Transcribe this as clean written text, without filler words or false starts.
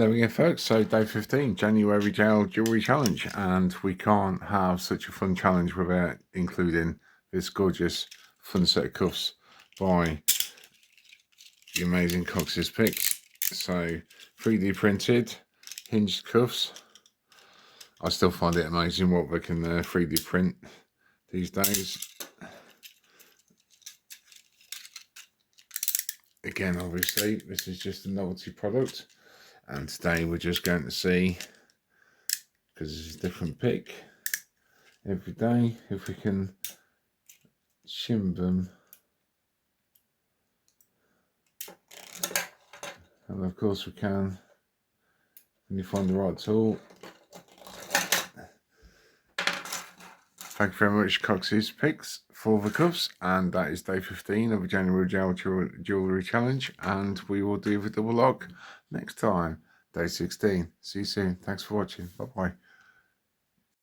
There we go, folks. So day 15, January Jail Jewellery Challenge, and we can't have such a fun challenge without including this gorgeous fun set of cuffs by the amazing Cox's Picks. So 3D printed hinged cuffs. I still find it amazing what we can 3D print these days. Again, obviously this is just a novelty product, and today we're just going to see, because it's a different pick every day, if we can shim them. And of course we can when you find the right tool. Thank you very much, Cox's Picks, for the cuffs, and that is day 15 of the January Jail Jewellery Challenge, and we will do the double lock next time, day 16. See you soon. Thanks for watching. Bye bye.